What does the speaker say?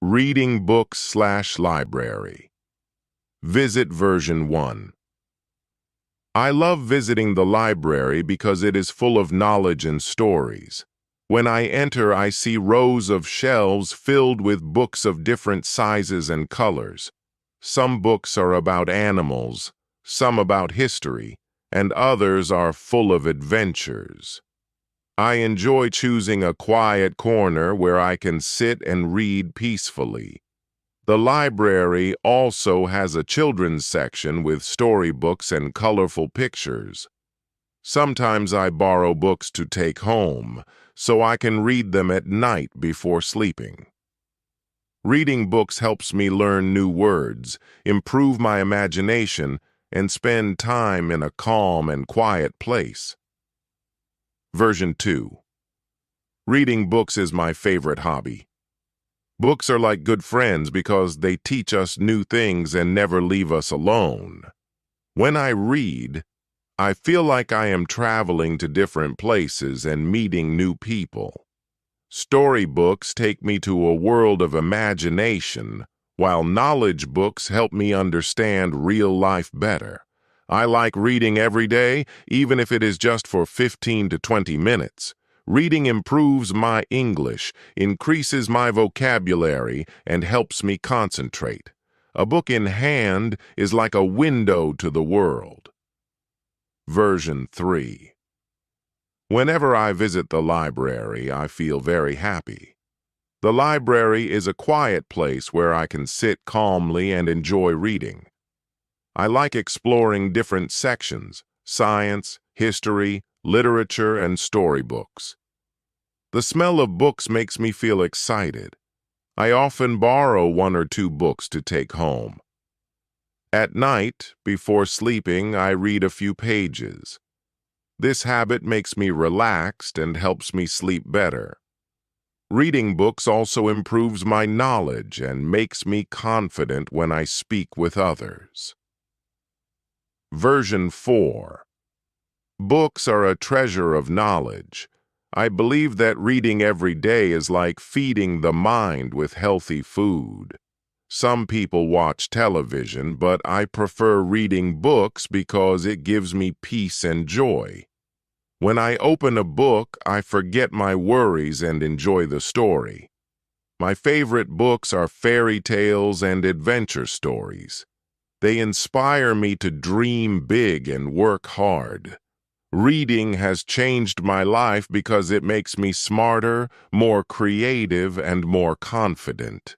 Reading books/library. Visit version 1. I love visiting the library because it is full of knowledge and stories. When I enter, I see rows of shelves filled with books of different sizes and colors. Some books are about animals, some about history, and others are full of adventures. I enjoy choosing a quiet corner where I can sit and read peacefully. The library also has a children's section with storybooks and colorful pictures. Sometimes I borrow books to take home, so I can read them at night before sleeping. Reading books helps me learn new words, improve my imagination, and spend time in a calm and quiet place. Version 2. Reading books is my favorite hobby. Books are like good friends because they teach us new things and never leave us alone. When I read, I feel like I am traveling to different places and meeting new people. Storybooks take me to a world of imagination, while knowledge books help me understand real life better. I like reading every day, even if it is just for 15 to 20 minutes. Reading improves my English, increases my vocabulary, and helps me concentrate. A book in hand is like a window to the world. Version 3. Whenever I visit the library, I feel very happy. The library is a quiet place where I can sit calmly and enjoy reading. I like exploring different sections: science, history, literature, and storybooks. The smell of books makes me feel excited. I often borrow 1 or 2 books to take home. At night, before sleeping, I read a few pages. This habit makes me relaxed and helps me sleep better. Reading books also improves my knowledge and makes me confident when I speak with others. Version 4. Books are a treasure of knowledge. I believe that reading every day is like feeding the mind with healthy food. Some people watch television, but I prefer reading books because it gives me peace and joy. When I open a book, I forget my worries and enjoy the story. My favorite books are fairy tales and adventure stories. They inspire me to dream big and work hard. Reading has changed my life because it makes me smarter, more creative, and more confident.